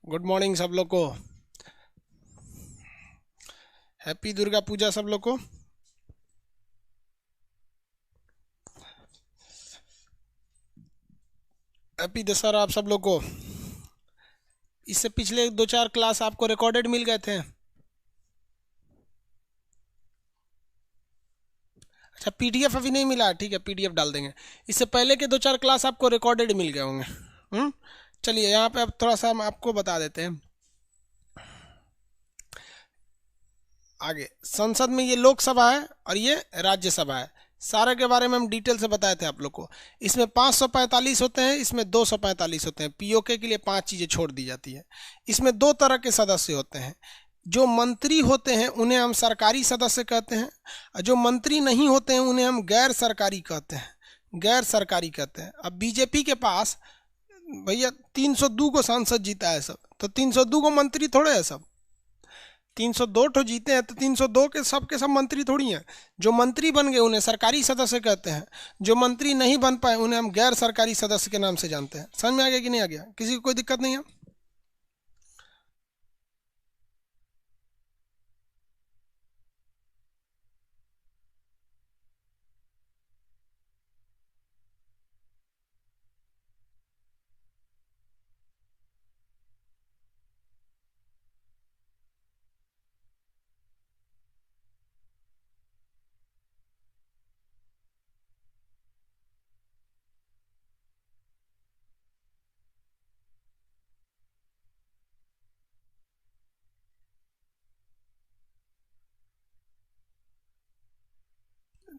Good morning सब लोग को। हैप्पी दुर्गा पूजा सब लोग को। हैप्पी दशहरा आप सब लोग को। इससे पिछले 2-4 क्लास आपको रिकॉर्डेड मिल गए थे। अच्छा, पीडीएफ अभी नहीं मिला, ठीक है पीडीएफ डाल देंगे। इससे पहले के 2-4 क्लास आपको रिकॉर्डेड मिल गए होंगे। चलिए यहाँ पे अब थोड़ा सा हम आपको बता देते हैं। आगे संसद में ये लोकसभा है और ये राज्यसभा है, सारे के बारे में हम डिटेल से बताए थे आप लोग को। इसमें 545 होते हैं, इसमें 245 होते हैं। पीओके के लिए 5 चीज़ें छोड़ दी जाती है। इसमें 2 तरह के सदस्य होते हैं। जो मंत्री होते हैं उन्हें हम सरकारी सदस्य कहते हैं, और जो मंत्री नहीं होते हैं उन्हें हम गैर सरकारी कहते हैं। गैर सरकारी कहते हैं। अब बीजेपी के पास भैया 302 को सांसद जीता है सब, तो 302 को मंत्री थोड़े है सब। 302 ठो जीते हैं तो 302 के सब मंत्री थोड़ी हैं। जो मंत्री बन गए उन्हें सरकारी सदस्य कहते हैं, जो मंत्री नहीं बन पाए उन्हें हम गैर सरकारी सदस्य के नाम से जानते हैं। समझ में आ गया कि नहीं आ गया? किसी को कोई दिक्कत नहीं है?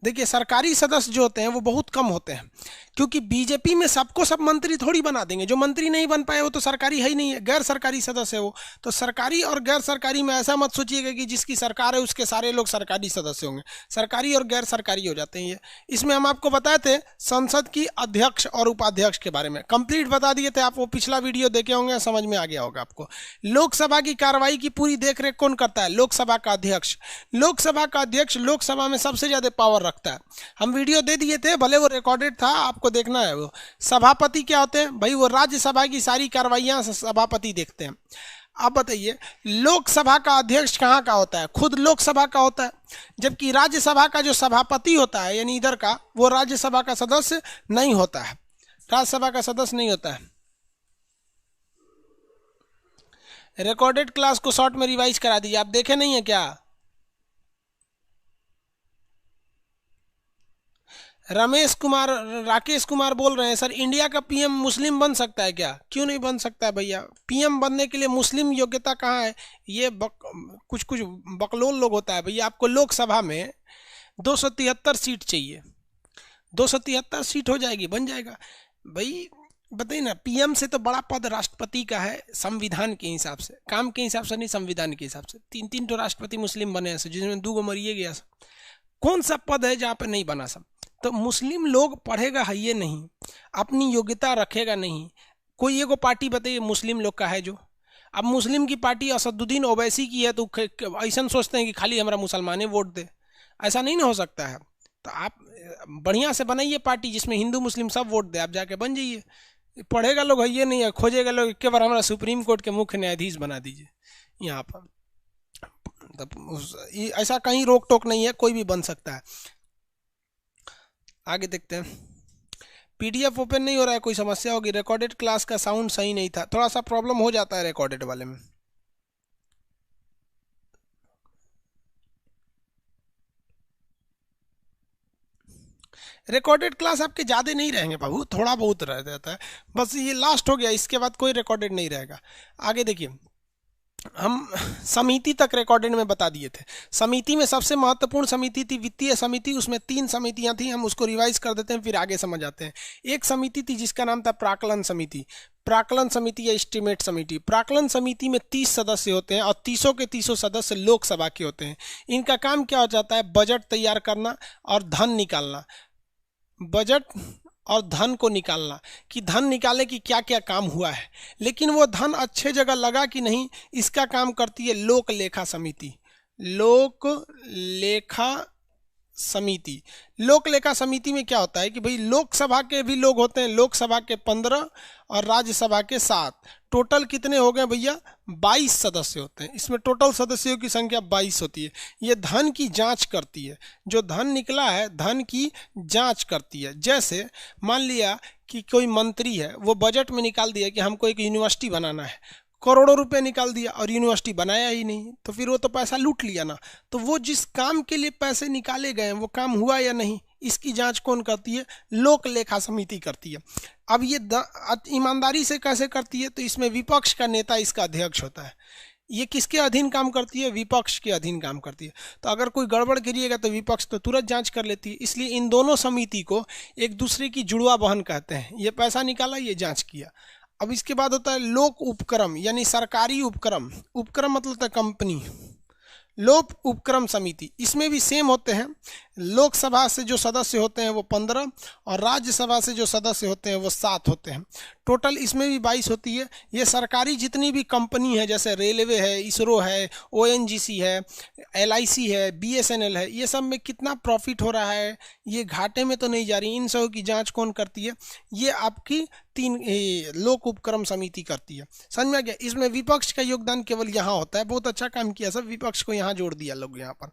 देखिए, सरकारी सदस्य जो होते हैं वो बहुत कम होते हैं, क्योंकि बीजेपी में सबको सब मंत्री थोड़ी बना देंगे। जो मंत्री नहीं बन पाए वो तो सरकारी है ही नहीं है, गैर सरकारी सदस्य है वो। तो सरकारी और गैर सरकारी में ऐसा मत सोचिएगा कि जिसकी सरकार है उसके सारे लोग सरकारी सदस्य होंगे। सरकारी और गैर सरकारी हो जाते हैं ये। इसमें हम आपको बताए थे संसद की अध्यक्ष और उपाध्यक्ष के बारे में, कंप्लीट बता दिए थे आप। वो पिछला वीडियो देखे होंगे, समझ में आ गया होगा आपको। लोकसभा की कार्रवाई की पूरी देखरेख कौन करता है? लोकसभा का अध्यक्ष। लोकसभा का अध्यक्ष लोकसभा में सबसे ज्यादा पावर रखता है। हम वीडियो दे दिए थे, भले वो रिकॉर्डेड था, आपको देखना है। वो सभापति क्या होते हैं भाई? वो राज्यसभा की सारी कार्रवाइयां सभापति देखते हैं। अब बताइए, लोकसभा का अध्यक्ष कहाँ का होता है? खुद लोकसभा का होता है। जबकि राज्यसभा का जो सभापति होता है, यानी इधर का, वो राज्यसभा का सदस्य नहीं होता है। राज्यसभा का सदस्य नहीं होता है। रिकॉर्डेड क्लास को शॉर्ट में रिवाइज करा दीजिए। आप देखे नहीं है क्या? रमेश कुमार, राकेश कुमार बोल रहे हैं सर, इंडिया का पीएम मुस्लिम बन सकता है क्या? क्यों नहीं बन सकता है भैया? पीएम बनने के लिए मुस्लिम योग्यता कहाँ है? ये कुछ कुछ बकलोल लोग होता है भैया। आपको लोकसभा में 273 सीट चाहिए। 273 सीट हो जाएगी, बन जाएगा भाई। बताइए ना, पीएम से तो बड़ा पद राष्ट्रपति का है, संविधान के हिसाब से, काम के हिसाब से नहीं, संविधान के हिसाब से। 3-3 तो राष्ट्रपति मुस्लिम बने हैं, जिसमें 2 मरिए गया सब। कौन सा पद है जहाँ पे नहीं बना सब? तो मुस्लिम लोग पढ़ेगा है ये नहीं, अपनी योग्यता रखेगा नहीं। कोई एगो पार्टी बताइए मुस्लिम लोग का है जो? अब मुस्लिम की पार्टी असदुद्दीन ओवैसी की है, तो ऐसा सोचते हैं कि खाली हमारा मुसलमाने वोट दे। ऐसा नहीं ना हो सकता है। तो आप बढ़िया से बनाइए पार्टी जिसमें हिंदू मुस्लिम सब वोट दे, आप जाके बन जाइए। पढ़ेगा लोग है ये नहीं है, खोजेगा लोग एक बार हमारा सुप्रीम कोर्ट के मुख्य न्यायाधीश बना दीजिए यहाँ पर। ऐसा कहीं रोक टोक नहीं है, कोई भी बन सकता है। आगे देखते हैं। पीडीएफ ओपन नहीं हो रहा है, कोई समस्या होगी। रिकॉर्डेड क्लास का साउंड सही नहीं था, थोड़ा सा प्रॉब्लम हो जाता है रिकॉर्डेड वाले में। रिकॉर्डेड क्लास आपके ज़्यादा नहीं रहेंगे बाबू, थोड़ा बहुत रह जाता है बस। ये लास्ट हो गया, इसके बाद कोई रिकॉर्डेड नहीं रहेगा। आगे देखिए, हम समिति तक रिकॉर्डेड में बता दिए थे। समिति में सबसे महत्वपूर्ण समिति थी वित्तीय समिति। उसमें 3 समितियां थी, हम उसको रिवाइज कर देते हैं फिर आगे समझ आते हैं। एक समिति थी जिसका नाम था प्राक्कलन समिति। प्राक्कलन समिति या एस्टीमेट समिति। प्राक्कलन समिति में 30 सदस्य होते हैं और 30 के 30 सदस्य लोकसभा के होते हैं। इनका काम क्या हो जाता है? बजट तैयार करना और धन निकालना। बजट और धन को निकालना, कि धन निकाले कि क्या क्या काम हुआ है, लेकिन वो धन अच्छे जगह लगा कि नहीं, इसका काम करती है लोक लेखा समिति। लोक लेखा समिति। लोक लेखा समिति में क्या होता है कि भाई लोकसभा के भी लोग होते हैं, लोकसभा के 15 और राज्यसभा के 7। टोटल कितने हो गए भैया? 22 सदस्य होते हैं। इसमें टोटल सदस्यों की संख्या 22 होती है। ये धन की जांच करती है, जो धन निकला है धन की जांच करती है। जैसे मान लिया कि कोई मंत्री है, वो बजट में निकाल दिया कि हमको एक यूनिवर्सिटी बनाना है, करोड़ों रुपए निकाल दिया और यूनिवर्सिटी बनाया ही नहीं, तो फिर वो तो पैसा लूट लिया ना। तो वो जिस काम के लिए पैसे निकाले गए वो काम हुआ या नहीं, इसकी जांच कौन करती है? लोक लेखा समिति करती है। अब ये ईमानदारी से कैसे करती है? तो इसमें विपक्ष का नेता इसका अध्यक्ष होता है। ये किसके अधीन काम करती है? विपक्ष के अधीन काम करती है। तो अगर कोई गड़बड़ करिएगा तो विपक्ष तो तुरंत जांच कर लेती है। इसलिए इन दोनों समिति को एक दूसरे की जुड़वा बहन कहते हैं। ये पैसा निकाला, ये जांच किया। अब इसके बाद होता है लोक उपक्रम, यानी सरकारी उपक्रम। उपक्रम मतलब होता है कंपनी। लोक उपक्रम समिति, इसमें भी सेम होते हैं। लोकसभा से जो सदस्य होते हैं वो 15 और राज्यसभा से जो सदस्य होते हैं वो 7 होते हैं। टोटल इसमें भी 22 होती है। ये सरकारी जितनी भी कंपनी है, जैसे रेलवे है, इसरो है, ONGC है, LIC है, BSNL है, ये सब में कितना प्रॉफिट हो रहा है, ये घाटे में तो नहीं जा रही, इन सब की जांच कौन करती है? ये आपकी 3 लोक उपक्रम समिति करती है। समझ में आ गया? इसमें विपक्ष का योगदान केवल यहाँ होता है। बहुत अच्छा काम किया सब, विपक्ष को यहाँ जोड़ दिया लोग यहाँ पर।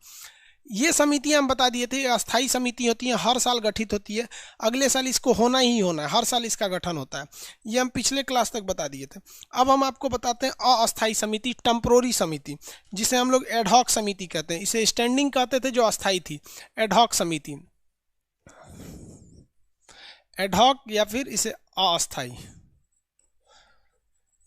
ये समितियां हम बता दिए थे, अस्थाई समिति होती हैं, हर साल गठित होती है, अगले साल इसको होना ही होना है, हर साल इसका गठन होता है। ये हम पिछले क्लास तक बता दिए थे। अब हम आपको बताते हैं अस्थाई समिति, टेम्पोररी समिति, जिसे हम लोग एडहॉक समिति कहते हैं। इसे स्टैंडिंग कहते थे जो अस्थाई थी, एडहॉक समिति, एडहॉक या फिर इसे अस्थाई।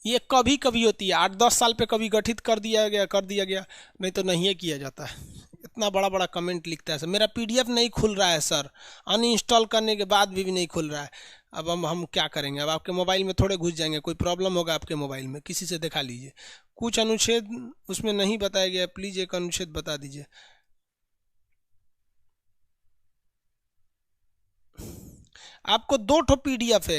ये कभी कभी होती है, 8-10 साल पे कभी गठित कर दिया गया, नहीं तो नहीं किया जाता है। इतना बड़ा बड़ा कमेंट लिखता है सर, मेरा PDF नहीं खुल रहा है सर, अनइंस्टॉल करने के बाद भी नहीं खुल रहा है। अब हम क्या करेंगे? अब आपके मोबाइल में थोड़े घुस जाएंगे, कोई प्रॉब्लम होगा आपके मोबाइल में, किसी से दिखा लीजिए। कुछ अनुच्छेद उसमें नहीं बताया गया, प्लीज़ एक अनुच्छेद बता दीजिए। आपको 2 ठो PDF है,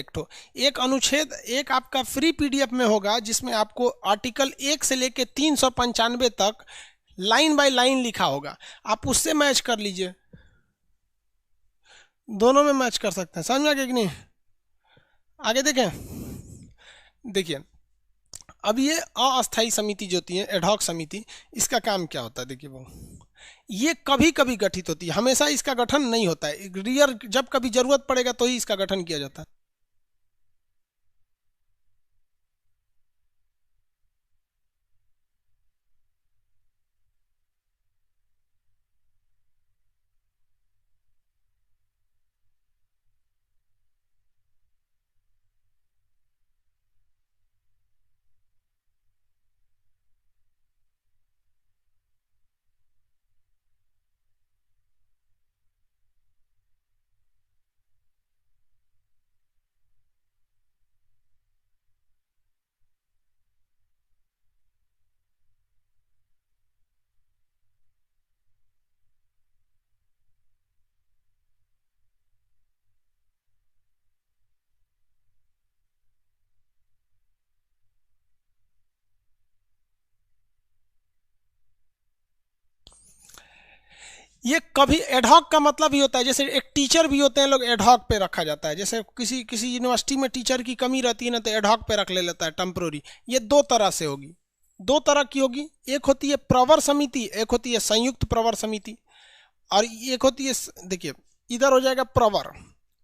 एक अनुच्छेद, एक आपका फ्री PDF में होगा जिसमें आपको आर्टिकल 1 से लेके 395 तक लाइन बाय लाइन लिखा होगा, आप उससे मैच कर लीजिए। दोनों में मैच कर सकते हैं। समझ में आ गया कि नहीं? आगे देखें, देखिए अब ये अस्थाई समिति जो होती है, एडहॉक समिति, इसका काम क्या होता है? देखिए वो ये कभी कभी गठित होती है, हमेशा इसका गठन नहीं होता है। रियर जब कभी जरूरत पड़ेगा तो ही इसका गठन किया जाता है। ये कभी एडहॉक का मतलब ही होता है, जैसे एक टीचर भी होते हैं लोग, एडहॉक पे रखा जाता है। जैसे किसी किसी यूनिवर्सिटी में टीचर की कमी रहती है ना, तो एडहॉक पे रख ले लेता है, टेम्पोररी। ये 2 तरह से होगी, 2 तरह की होगी। एक होती है प्रवर समिति, एक होती है संयुक्त प्रवर समिति, और एक होती है, देखिए इधर हो जाएगा प्रवर।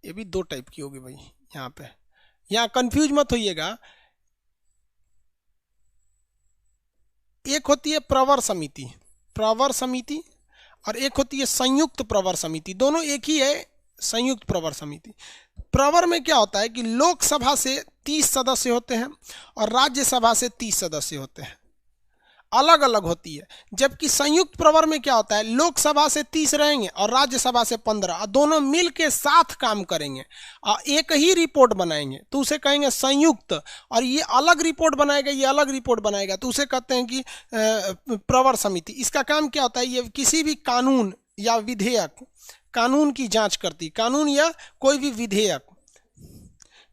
ये भी 2 टाइप की होगी भाई, यहाँ पे, यहाँ कंफ्यूज मत होइएगा। एक होती है प्रवर समिति, प्रवर समिति, और एक होती है संयुक्त प्रवर समिति। दोनों एक ही है, संयुक्त प्रवर समिति। प्रवर में क्या होता है कि लोकसभा से 30 सदस्य होते हैं और राज्यसभा से 30 सदस्य होते हैं, अलग अलग होती है। जबकि संयुक्त प्रवर में क्या होता है, लोकसभा से 30 रहेंगे और राज्यसभा से 15, और दोनों मिल के साथ काम करेंगे और एक ही रिपोर्ट बनाएंगे, तो उसे कहेंगे संयुक्त। और ये अलग रिपोर्ट बनाएगा, ये अलग रिपोर्ट बनाएगा, तो उसे कहते हैं कि प्रवर समिति। इसका काम क्या होता है, ये किसी भी कानून या विधेयक, कानून की जांच करती, कानून या कोई भी विधेयक,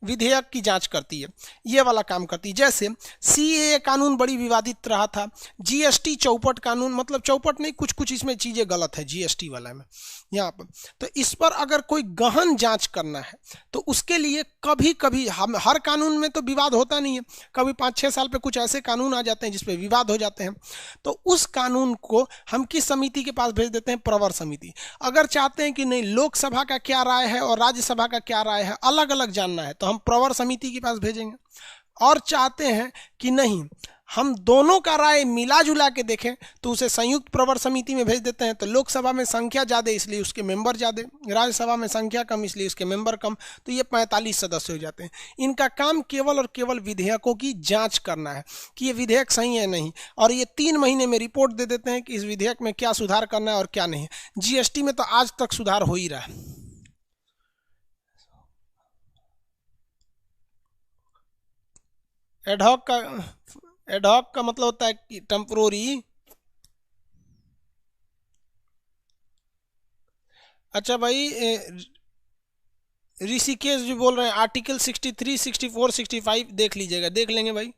विधेयक की जांच करती है, ये वाला काम करती है। जैसे सीएए कानून बड़ी विवादित रहा था, जीएसटी चौपट कानून, मतलब चौपट नहीं, कुछ कुछ इसमें चीज़ें गलत है जीएसटी वाला में यहाँ पर। तो इस पर अगर कोई गहन जांच करना है तो उसके लिए कभी कभी हम, हर कानून में तो विवाद होता नहीं है, कभी 5-6 साल पे कुछ ऐसे कानून आ जाते हैं जिसपे विवाद हो जाते हैं, तो उस कानून को हम किस समिति के पास भेज देते हैं? प्रवर समिति। अगर चाहते हैं कि नहीं लोकसभा का क्या राय है और राज्यसभा का क्या राय है अलग अलग जानना है, तो हम प्रवर समिति के पास भेजेंगे। और चाहते हैं कि नहीं हम दोनों का राय मिला जुला के देखें, तो उसे संयुक्त प्रवर समिति में भेज देते हैं। तो लोकसभा में संख्या ज़्यादा इसलिए उसके मेंबर ज़्यादा, राज्यसभा में संख्या कम इसलिए उसके मेंबर कम, तो ये 45 सदस्य हो जाते हैं। इनका काम केवल और केवल विधेयकों की जांच करना है कि ये विधेयक सही है नहीं, और ये 3 महीने में रिपोर्ट दे देते हैं कि इस विधेयक में क्या सुधार करना है और क्या नहीं। जीएसटी में तो आज तक सुधार हो ही रहा है। एडहॉक का मतलब होता है कि टेम्पोररी। अच्छा भाई, ऋषिकेश जी बोल रहे हैं आर्टिकल 63, 64, 65 देख लीजिएगा, देख लेंगे भाई।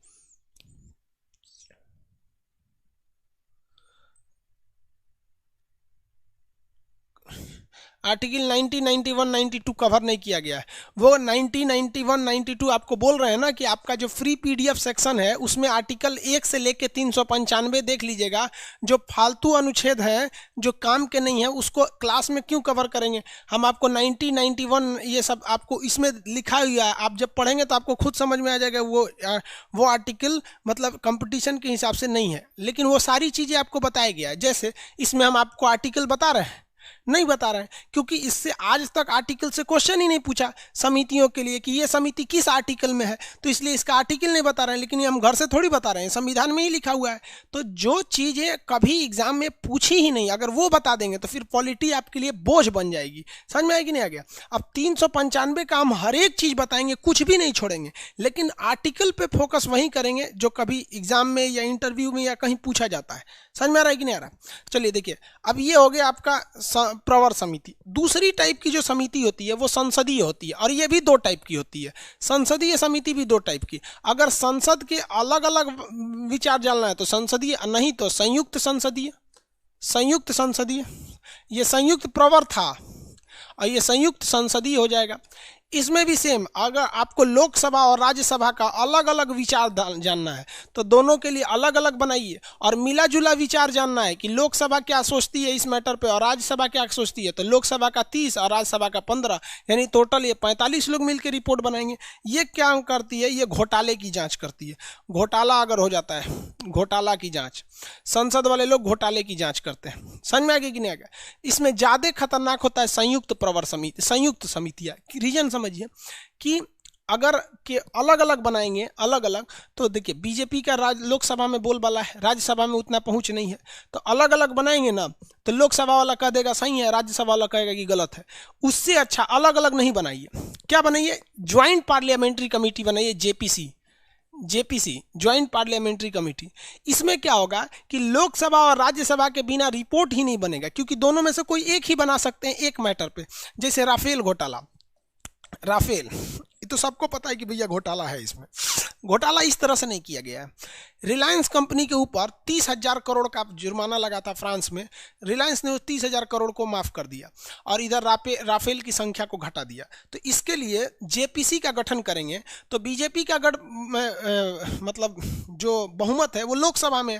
आर्टिकल 90, 91, 92 कवर नहीं किया गया है। वो 90, 91, 92 आपको बोल रहे हैं ना कि आपका जो फ्री पीडीएफ सेक्शन है उसमें आर्टिकल 1 से लेके 395 देख लीजिएगा। जो फालतू अनुच्छेद हैं जो काम के नहीं है उसको क्लास में क्यों कवर करेंगे? हम आपको 90, 91 ये सब आपको इसमें लिखा हुआ है, आप जब पढ़ेंगे तो आपको खुद समझ में आ जाएगा। वो आर्टिकल मतलब कंपटीशन के हिसाब से नहीं है, लेकिन वो सारी चीज़ें आपको बताया गया है। जैसे इसमें हम आपको आर्टिकल बता रहे हैं, नहीं बता रहे हैं, क्योंकि इससे आज तक आर्टिकल से क्वेश्चन ही नहीं पूछा समितियों के लिए कि ये समिति किस आर्टिकल में है, तो इसलिए इसका आर्टिकल नहीं बता रहे हैं। लेकिन ये हम घर से थोड़ी बता रहे हैं, संविधान में ही लिखा हुआ है। तो जो चीज़ें कभी एग्जाम में पूछी ही नहीं, अगर वो बता देंगे तो फिर पॉलिटी आपके लिए बोझ बन जाएगी। समझ में आएगी नहीं? आ गया? अब 395 का हम हर एक चीज़ बताएंगे, कुछ भी नहीं छोड़ेंगे, लेकिन आर्टिकल पे फोकस वहीं करेंगे जो कभी एग्जाम में या इंटरव्यू में या कहीं पूछा जाता है। समझ में आ रहा है कि नहीं आ रहा? चलिए देखिए, अब ये हो गया आपका प्रवर समिति। दूसरी टाइप की जो समिति होती है वो संसदीय होती है, और ये भी 2 टाइप की होती है। संसदीय समिति भी 2 टाइप की। अगर संसद के अलग अलग विचार जानना है तो संसदीय, नहीं तो संयुक्त संसदीय। संयुक्त संसदीय, ये संयुक्त प्रवर था और ये संयुक्त संसदीय हो जाएगा। इसमें भी सेम, अगर आपको लोकसभा और राज्यसभा का अलग अलग विचार जानना है तो दोनों के लिए अलग अलग बनाइए, और मिला जुला विचार जानना है कि लोकसभा क्या सोचती है इस मैटर पे और राज्यसभा क्या सोचती है, तो लोकसभा का 30 और राज्यसभा का 15, यानी टोटल ये 45 लोग मिलकर रिपोर्ट बनाएंगे। ये क्या करती है? ये घोटाले की जाँच करती है। घोटाला अगर हो जाता है, घोटाला की जाँच, संसद वाले लोग घोटाले की जाँच करते हैं। समझ में आ गया कि नहीं आ गया? इसमें ज़्यादा खतरनाक होता है संयुक्त प्रवर समिति, संयुक्त समितियाँ। रीजन समझिए कि अगर के अलग अलग बनाएंगे अलग अलग, तो देखिए बीजेपी का लोकसभा में बोलबाला है, राज्यसभा में उतना पहुंच नहीं है, तो अलग अलग बनाएंगे ना तो लोकसभा वाला कह देगा सही है, राज्यसभा वाला कहेगा कि गलत है। उससे अच्छा अलग अलग नहीं बनाइए। क्या बनाइए? ज्वाइंट पार्लियामेंट्री कमेटी बनाइए, जेपीसी, ज्वाइंट पार्लियामेंट्री कमेटी। इसमें क्या होगा कि लोकसभा और राज्यसभा के बिना रिपोर्ट ही नहीं बनेगा, क्योंकि दोनों में से कोई एक ही बना सकते हैं एक मैटर पे। जैसे राफेल घोटाला, राफेल ये तो सबको पता है कि भैया घोटाला है। इसमें घोटाला इस तरह से नहीं किया गया है। रिलायंस कंपनी के ऊपर 30,000 करोड़ का जुर्माना लगा था फ्रांस में, रिलायंस ने उस 30,000 करोड़ को माफ़ कर दिया और इधर राफेल की संख्या को घटा दिया। तो इसके लिए जेपीसी का गठन करेंगे तो बीजेपी का मतलब जो बहुमत है वो लोकसभा में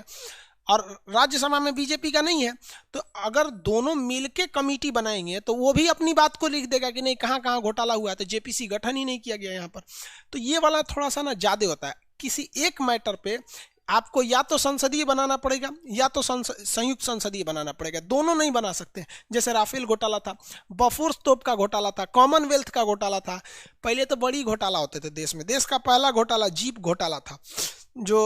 और राज्यसभा में बीजेपी का नहीं है। तो अगर दोनों मिलके कमेटी बनाएंगे तो वो भी अपनी बात को लिख देगा कि नहीं कहाँ कहाँ घोटाला हुआ है, तो जेपीसी गठन ही नहीं किया गया यहाँ पर। तो ये वाला थोड़ा सा ना ज़्यादा होता है। किसी एक मैटर पे आपको या तो संसदीय बनाना पड़ेगा या तो संयुक्त संसदीय बनाना पड़ेगा, दोनों नहीं बना सकते। जैसे राफेल घोटाला था, बफोर्स तोप का घोटाला था, कॉमनवेल्थ का घोटाला था। पहले तो बड़ी घोटाला होते थे देश में। देश का पहला घोटाला जीप घोटाला था, जो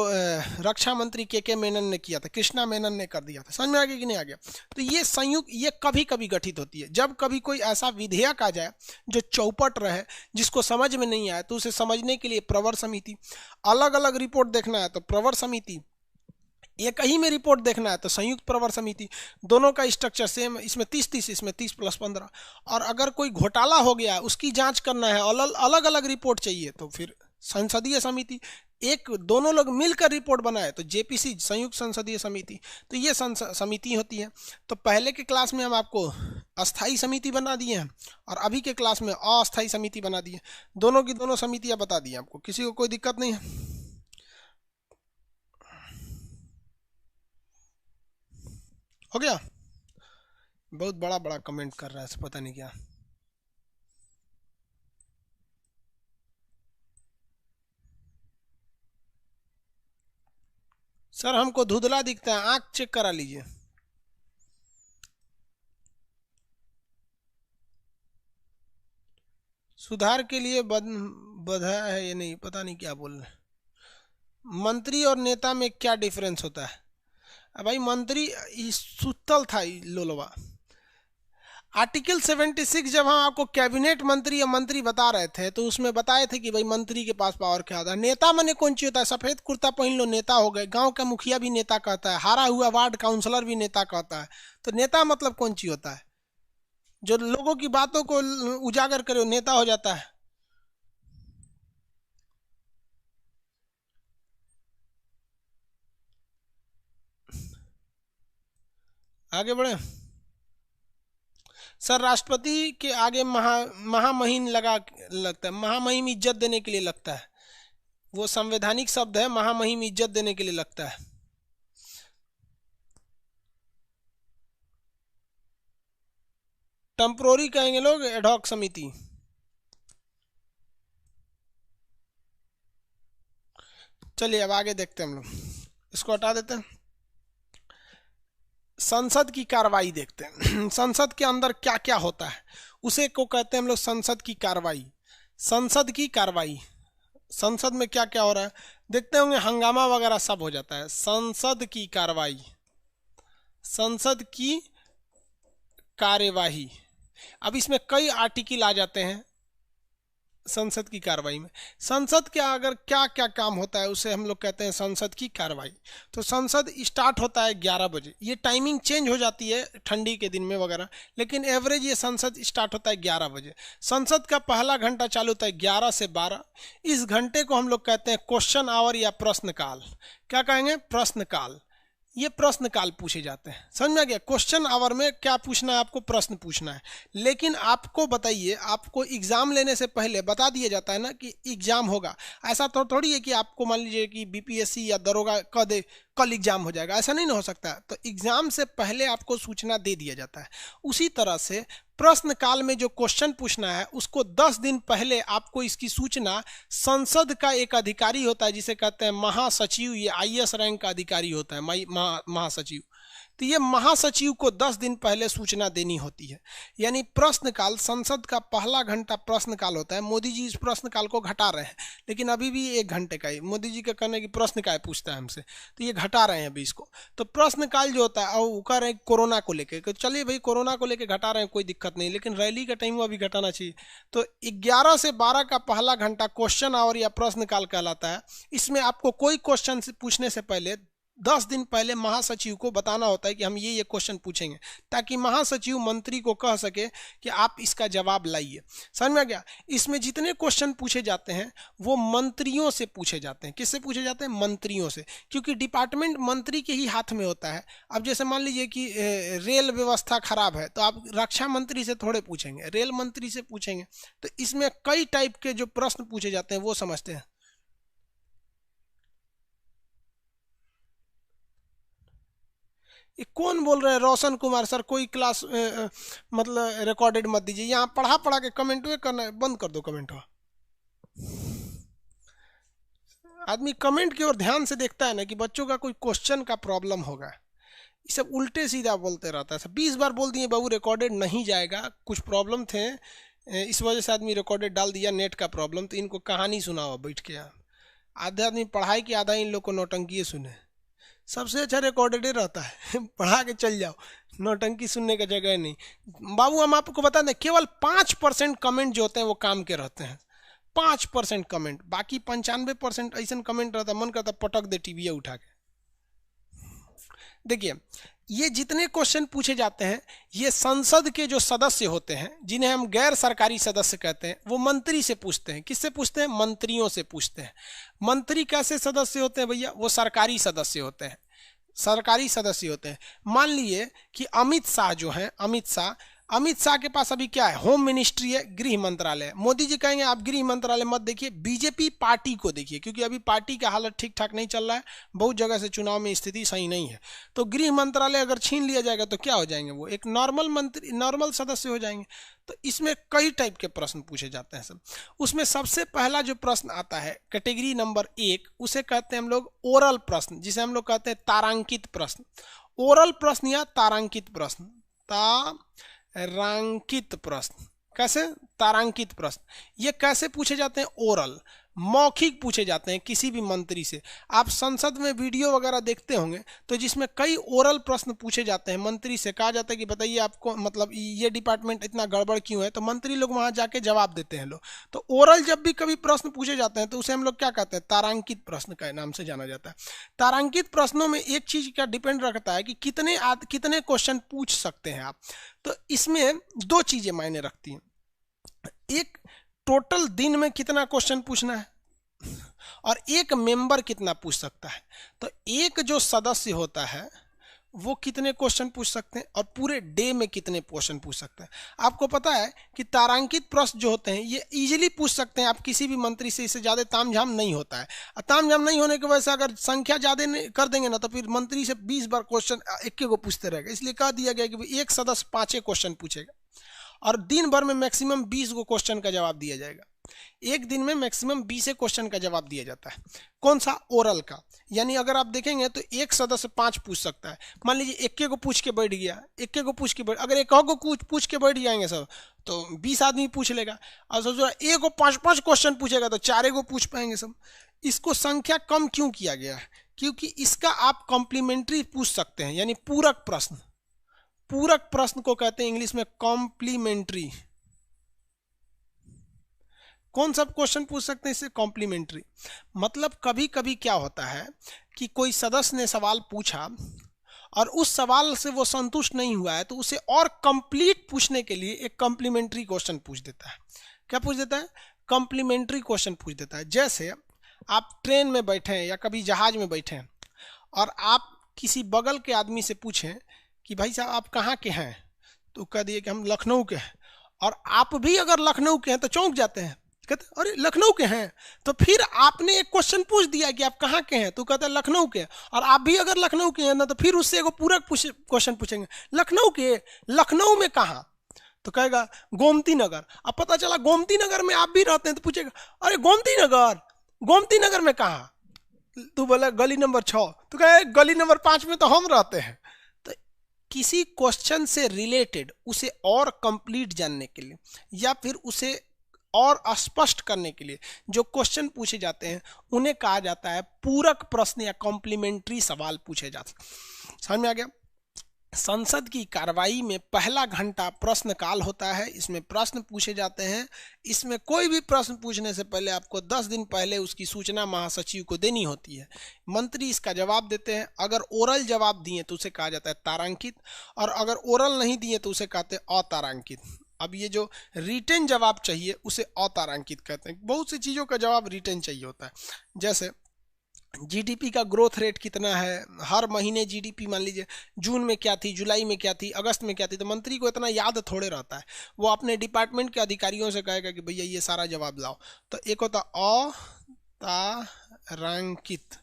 रक्षा मंत्री के मेनन ने किया था, कृष्णा मेनन ने कर दिया था। समझ में आ गया कि नहीं आ गया? तो ये संयुक्त, ये कभी कभी गठित होती है। जब कभी कोई ऐसा विधेयक आ जाए जो चौपट रहे, जिसको समझ में नहीं आए, तो उसे समझने के लिए प्रवर समिति, अलग अलग रिपोर्ट देखना है तो प्रवर समिति, एक ही में रिपोर्ट देखना है तो संयुक्त प्रवर समिति, दोनों का स्ट्रक्चर सेम, इसमें 30-30, इसमें 30+15। और अगर कोई घोटाला हो गया उसकी जांच करना है, अलग अलग रिपोर्ट चाहिए तो फिर संसदीय समिति। एक दोनों लोग मिलकर रिपोर्ट बनाए तो जेपीसी, संयुक्त संसदीय समिति। तो ये समिति होती है। तो पहले के क्लास में हम आपको अस्थाई समिति बना दिए हैं और अभी के क्लास में अस्थाई समिति बना दिए। दोनों की दोनों समितियां बता दी आपको, किसी को कोई दिक्कत नहीं है? हो गया? बहुत बड़ा बड़ा कमेंट कर रहा है, पता नहीं क्या। सर हमको धुंधला दिखता है, आंख चेक करा लीजिए। सुधार के लिए बधा है ये, नहीं पता नहीं क्या बोल रहे। मंत्री और नेता में क्या डिफरेंस होता है? अब भाई मंत्री सुतल था लोलवा। आर्टिकल 76 जब हम आपको कैबिनेट मंत्री या मंत्री बता रहे थे तो उसमें बताए थे कि भाई मंत्री के पास पावर क्या होता है। नेता माने कौन चीज होता है? सफेद कुर्ता पहन लो नेता हो गए, गांव का मुखिया भी नेता कहता है, हारा हुआ वार्ड काउंसलर भी नेता कहता है। तो नेता मतलब कौन चीज होता है? जो लोगों की बातों को उजागर करे नेता हो जाता है। आगे बढ़े। सर राष्ट्रपति के आगे महामहिम लगता है। महामहिम इज्जत देने के लिए लगता है, वो संवैधानिक शब्द है। महामहिम इज्जत देने के लिए लगता है। टेम्पोररी कहेंगे लोग, एडहॉक समिति। चलिए अब आगे देखते हैं हम लोग, इसको हटा देते हैं। संसद की कार्रवाई देखते हैं। संसद के अंदर क्या क्या होता है उसे को कहते हैं हम लोग संसद की कार्रवाई। संसद की कार्रवाई, संसद में क्या क्या हो रहा है देखते होंगे, हंगामा वगैरह सब हो जाता है। संसद की कार्रवाई, संसद की कार्यवाही। अब इसमें कई आर्टिकल आ जाते हैं संसद की कार्रवाई में। संसद के अगर क्या क्या काम होता है उसे हम लोग कहते हैं संसद की कार्रवाई। तो संसद स्टार्ट होता है 11 बजे, ये टाइमिंग चेंज हो जाती है ठंडी के दिन में वगैरह, लेकिन एवरेज ये संसद स्टार्ट होता है 11 बजे। संसद का पहला घंटा चालू होता है 11 से 12। इस घंटे को हम लोग कहते हैं क्वेश्चन आवर या प्रश्नकाल। क्या कहेंगे? प्रश्नकाल। ये प्रश्न काल पूछे जाते हैं, समझ में आ गया? क्वेश्चन आवर में क्या पूछना है आपको? प्रश्न पूछना है। लेकिन आपको बताइए, आपको एग्जाम लेने से पहले बता दिया जाता है ना कि एग्जाम होगा। ऐसा तो थोड़ी है कि आपको मान लीजिए कि बीपीएससी या दरोगा कह दे कल एग्जाम हो जाएगा, ऐसा नहीं ना हो सकता। तो एग्जाम से पहले आपको सूचना दे दिया जाता है। उसी तरह से प्रश्न काल में जो क्वेश्चन पूछना है उसको 10 दिन पहले आपको इसकी सूचना संसद का एक अधिकारी होता है जिसे कहते हैं महासचिव, ये आईएएस रैंक का अधिकारी होता है महासचिव। तो ये महासचिव को 10 दिन पहले सूचना देनी होती है। यानी प्रश्नकाल, संसद का पहला घंटा प्रश्नकाल होता है। मोदी जी इस प्रश्नकाल को घटा रहे हैं, लेकिन अभी भी 1 घंटे का ही मोदी जी का कहने की प्रश्न का पूछता है हमसे, तो ये घटा रहे हैं अभी इसको। तो प्रश्नकाल जो होता है वो कह रहे हैं कोरोना को लेकर, चलिए भाई कोरोना को लेकर घटा रहे हैं कोई दिक्कत नहीं, लेकिन रैली का टाइम अभी घटाना चाहिए। तो 11 से 12 का पहला घंटा क्वेश्चन आवर या प्रश्नकाल कहलाता है। इसमें आपको कोई क्वेश्चन पूछने से पहले 10 दिन पहले महासचिव को बताना होता है कि हम ये क्वेश्चन पूछेंगे, ताकि महासचिव मंत्री को कह सके कि आप इसका जवाब लाइए। समझ में आ गया? इसमें जितने क्वेश्चन पूछे जाते हैं वो मंत्रियों से पूछे जाते हैं। किससे पूछे जाते हैं? मंत्रियों से, क्योंकि डिपार्टमेंट मंत्री के ही हाथ में होता है। अब जैसे मान लीजिए कि रेल व्यवस्था खराब है तो आप रक्षा मंत्री से थोड़े पूछेंगे, रेल मंत्री से पूछेंगे। तो इसमें कई टाइप के जो प्रश्न पूछे जाते हैं वो समझते हैं। ये कौन बोल रहे हैं? रोशन कुमार सर, कोई क्लास मतलब रिकॉर्डेड मत दीजिए। यहाँ पढ़ा पढ़ा के कमेंट करना बंद कर दो। कमेंट हो, आदमी कमेंट की ओर ध्यान से देखता है ना कि बच्चों का कोई क्वेश्चन का प्रॉब्लम होगा। ये सब उल्टे सीधा बोलते रहता है। 20 बार बोल दिए बाबू रिकॉर्डेड नहीं जाएगा, कुछ प्रॉब्लम थे इस वजह से आदमी रिकॉर्डेड डाल दिया, नेट का प्रॉब्लम। तो इनको कहानी सुनाओ बैठ के। आधे आदमी पढ़ाई की, आधा इन लोग को नौटंकी सुने। सबसे अच्छा रिकॉर्डेड ही रहता है। पढ़ा के चल जाओ, नौटंकी सुनने का जगह नहीं। बाबू हम आपको बता दें, केवल 5% कमेंट जो होते हैं वो काम के रहते हैं। 5% कमेंट, बाकी 95% ऐसा कमेंट रहता है मन करता पटक दे टीवी उठा के। देखिए, ये जितने क्वेश्चन पूछे जाते हैं ये संसद के जो सदस्य होते हैं, जिन्हें हम गैर सरकारी सदस्य कहते हैं, वो मंत्री से पूछते हैं। किससे पूछते हैं? मंत्रियों से पूछते हैं। मंत्री कैसे सदस्य होते हैं भैया? वो सरकारी सदस्य होते हैं, सरकारी सदस्य होते हैं। मान लीजिए कि अमित शाह जो हैं, अमित शाह के पास अभी क्या है? होम मिनिस्ट्री है, गृह मंत्रालय है। मोदी जी कहेंगे आप गृह मंत्रालय मत देखिए, बीजेपी पार्टी को देखिए, क्योंकि अभी पार्टी का हालत ठीक ठाक नहीं चल रहा है, बहुत जगह से चुनाव में स्थिति सही नहीं है। तो गृह मंत्रालय अगर छीन लिया जाएगा तो क्या हो जाएंगे? वो एक नॉर्मल मंत्री, नॉर्मल सदस्य हो जाएंगे। तो इसमें कई टाइप के प्रश्न पूछे जाते हैं सब। उसमें सबसे पहला जो प्रश्न आता है कैटेगरी नंबर 1, उसे कहते हैं हम लोग ओरल प्रश्न, जिसे हम लोग कहते हैं तारांकित प्रश्न। ओरल प्रश्न या तारांकित प्रश्न, तारांकित प्रश्न। कैसे? तारांकित प्रश्न। ये कैसे पूछे जाते हैं? ओरल, मौखिक पूछे जाते हैं किसी भी मंत्री से। आप संसद में वीडियो वगैरह देखते होंगे तो जिसमें कई ओरल प्रश्न पूछे जाते हैं, मंत्री से कहा जाता है कि बताइए आपको मतलब ये डिपार्टमेंट इतना गड़बड़ क्यों है, तो मंत्री लोग वहां जाके जवाब देते हैं लोग। तो ओरल जब भी कभी प्रश्न पूछे जाते हैं तो उसे हम लोग क्या कहते हैं? तारांकित प्रश्न का नाम से जाना जाता है। तारांकित प्रश्नों में एक चीज का डिपेंड रखता है कि कितने क्वेश्चन पूछ सकते हैं आप। तो इसमें दो चीजें मायने रखती हैं। एक, टोटल दिन में कितना क्वेश्चन पूछना है, और एक मेंबर कितना पूछ सकता है। तो एक जो सदस्य होता है वो कितने क्वेश्चन पूछ सकते हैं और पूरे डे में कितने क्वेश्चन पूछ सकते हैं। आपको पता है कि तारांकित प्रश्न जो होते हैं ये इजीली पूछ सकते हैं आप किसी भी मंत्री से, इससे ज़्यादा तामझाम नहीं होता है। तामझाम नहीं होने की वजह से अगर संख्या ज़्यादा कर देंगे ना तो फिर मंत्री से 20 बार क्वेश्चन एक को पूछते रहेगा। इसलिए कह दिया गया कि एक सदस्य 5 क्वेश्चन पूछेगा और दिन भर में मैक्सिमम 20 को क्वेश्चन का जवाब दिया जाएगा। एक दिन में मैक्सिमम 20 क्वेश्चन का जवाब दिया जाता है। कौन सा? ओरल का। यानी अगर आप देखेंगे तो एक सदस्य 5 पूछ सकता है। मान लीजिए एक को पूछ के बैठ गया, एक को पूछ के बैठ, अगर एक को पूछ के बैठ जाएंगे सब तो 20 आदमी पूछ लेगा। और सोचो एक को 5-5 क्वेश्चन पूछेगा तो 4 को पूछ पाएंगे सब। इसको संख्या कम क्यों किया गया है? क्योंकि इसका आप कॉम्प्लीमेंट्री पूछ सकते हैं, यानी पूरक प्रश्न। पूरक प्रश्न को कहते हैं इंग्लिश में कॉम्प्लीमेंट्री। कौन सा क्वेश्चन पूछ सकते हैं इससे? कॉम्प्लीमेंट्री। मतलब कभी कभी क्या होता है कि कोई सदस्य ने सवाल पूछा और उस सवाल से वो संतुष्ट नहीं हुआ है तो उसे और कंप्लीट पूछने के लिए एक कॉम्प्लीमेंट्री क्वेश्चन पूछ देता है। क्या पूछ देता है? कॉम्प्लीमेंट्री क्वेश्चन पूछ देता है। जैसे आप ट्रेन में बैठे हैं या कभी जहाज में बैठे हैं और आप किसी बगल के आदमी से पूछें कि भाई साहब आप कहाँ के हैं, तो कह दिए कि हम लखनऊ के हैं। और आप भी अगर लखनऊ के हैं तो चौंक जाते हैं, कहते अरे लखनऊ के हैं। तो फिर आपने एक क्वेश्चन पूछ दिया कि आप कहाँ के हैं, तो कहते हैं लखनऊ के। और आप भी अगर लखनऊ के हैं ना तो फिर उससे एक पूरक क्वेश्चन पूछेंगे, लखनऊ के, लखनऊ में कहाँ? तो कहेगा गोमती नगर। अब पता चला गोमती नगर में आप भी रहते हैं तो पूछेगा अरे गोमती नगर, गोमती नगर में कहाँ? तो बोला गली नंबर 6। तो कहे गली नंबर 5 में तो हम रहते हैं। तो किसी क्वेश्चन से रिलेटेड उसे और कंप्लीट जानने के लिए या फिर उसे और स्पष्ट करने के लिए जो क्वेश्चन पूछे जाते हैं उन्हें कहा जाता है पूरक प्रश्न या कॉम्प्लीमेंट्री सवाल पूछे जाते हैं। समझ में आ गया? संसद की कार्रवाई में पहला घंटा प्रश्नकाल होता है। इसमें प्रश्न पूछे जाते हैं। इसमें कोई भी प्रश्न पूछने से पहले आपको 10 दिन पहले उसकी सूचना महासचिव को देनी होती है। मंत्री इसका जवाब देते हैं। अगर ओरल जवाब दिए तो उसे कहा जाता है तारांकित, और अगर ओरल नहीं दिए तो उसे कहते हैं अतारांकित। अब ये जो रिटन जवाब चाहिए उसे अतारांकित कहते हैं। बहुत सी चीज़ों का जवाब रिटन चाहिए होता है। जैसे जीडीपी का ग्रोथ रेट कितना है, हर महीने जीडीपी मान लीजिए जून में क्या थी, जुलाई में क्या थी, अगस्त में क्या थी, तो मंत्री को इतना याद थोड़े रहता है। वो अपने डिपार्टमेंट के अधिकारियों से कहेगा कि भैया ये सारा जवाब लाओ। तो एक होता अतारांकित,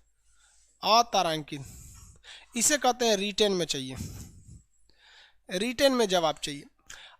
अतारांकित इसे कहते हैं रिटेन में चाहिए, रिटेन में जवाब चाहिए।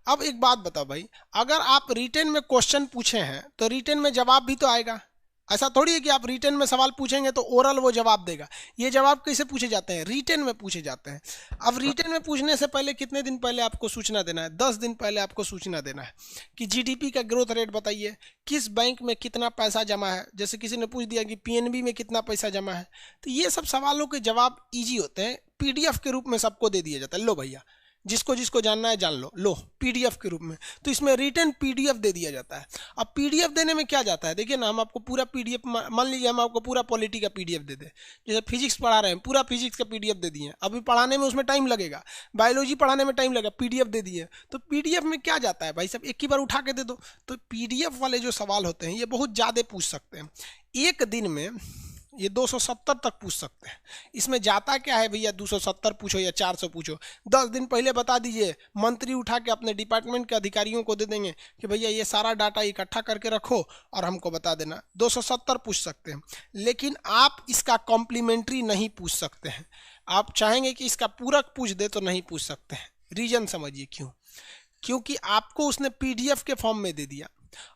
अब एक बात बताओ भाई, अगर आप रिटेन में क्वेश्चन पूछे हैं तो रिटेन में जवाब भी तो आएगा। ऐसा थोड़ी है कि आप रिटेन में सवाल पूछेंगे तो ओरल वो जवाब देगा। ये जवाब कैसे पूछे जाते हैं? रिटेन में पूछे जाते हैं। अब रिटेन में पूछने से पहले कितने दिन पहले आपको सूचना देना है? 10 दिन पहले आपको सूचना देना है कि जीडीपी का ग्रोथ रेट बताइए, किस बैंक में कितना पैसा जमा है। जैसे किसी ने पूछ दिया कि पीएनबी में कितना पैसा जमा है, तो ये सब सवालों के जवाब ईजी होते हैं, PDF के रूप में सबको दे दिया जाता है। लो भैया जिसको जिसको जानना है जान लो पीडीएफ के रूप में। तो इसमें रिटन पीडीएफ दे दिया जाता है। अब पीडीएफ देने में क्या जाता है, देखिए ना, हम आपको पूरा पीडीएफ, मान लीजिए हम आपको पूरा पॉलिटी का पीडीएफ दे दें, जैसे फिजिक्स पढ़ा रहे हैं पूरा फिजिक्स का पीडीएफ दे दिए, अभी पढ़ाने में उसमें टाइम लगेगा, बायोलॉजी पढ़ाने में टाइम लगेगा, पीडीएफ दे दिए। तो पीडीएफ में क्या जाता है भाई साहब, एक ही बार उठा के दे दो। तो पीडीएफ वाले जो सवाल होते हैं ये बहुत ज़्यादा पूछ सकते हैं, एक दिन में ये 270 तक पूछ सकते हैं। इसमें जाता क्या है भैया, 270 पूछो या 400 पूछो, 10 दिन पहले बता दीजिए, मंत्री उठा के अपने डिपार्टमेंट के अधिकारियों को दे देंगे कि भैया ये सारा डाटा इकट्ठा करके रखो और हमको बता देना। 270 पूछ सकते हैं, लेकिन आप इसका कॉम्प्लीमेंट्री नहीं पूछ सकते हैं। आप चाहेंगे कि इसका पूरक पूछ दे तो नहीं पूछ सकते हैं। रीजन समझिए क्यों, क्योंकि आपको उसने पीडीएफ के फॉर्म में दे दिया।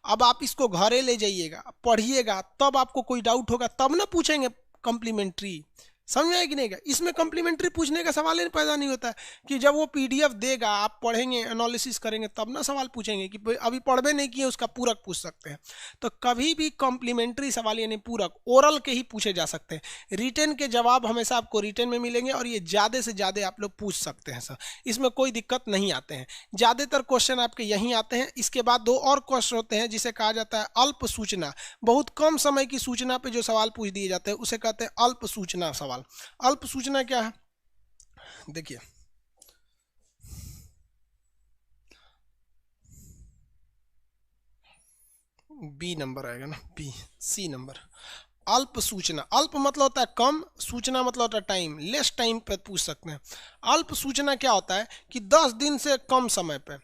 अब आप इसको घरे ले जाइएगा, पढ़िएगा, तब आपको कोई डाउट होगा तब ना पूछेंगे कॉम्प्लीमेंट्री। समझ आए कि नहीं? इसमें कॉम्प्लीमेंट्री पूछने का सवाल ही पैदा नहीं होता है कि जब वो पीडीएफ देगा आप पढ़ेंगे, एनालिसिस करेंगे, तब ना सवाल पूछेंगे कि अभी पढ़वे नहीं किए उसका पूरक पूछ सकते हैं। तो कभी भी कॉम्प्लीमेंट्री सवाल यानी पूरक ओरल के ही पूछे जा सकते हैं। रिटन के जवाब हमेशा आपको रिटन में मिलेंगे और ये ज़्यादा से ज़्यादा आप लोग पूछ सकते हैं सर, इसमें कोई दिक्कत नहीं आते हैं। ज़्यादातर क्वेश्चन आपके यहीं आते हैं। इसके बाद 2 और क्वेश्चन होते हैं जिसे कहा जाता है अल्प सूचना। बहुत कम समय की सूचना पे जो सवाल पूछ दिए जाते हैं उसे कहते हैं अल्प सूचना सवाल। अल्प सूचना क्या है, देखिए बी नंबर आएगा ना, बी सी नंबर। अल्प सूचना, अल्प मतलब होता है कम, सूचना मतलब होता है टाइम, लेस टाइम पे पूछ सकते हैं। अल्प सूचना क्या होता है कि 10 दिन से कम समय पे,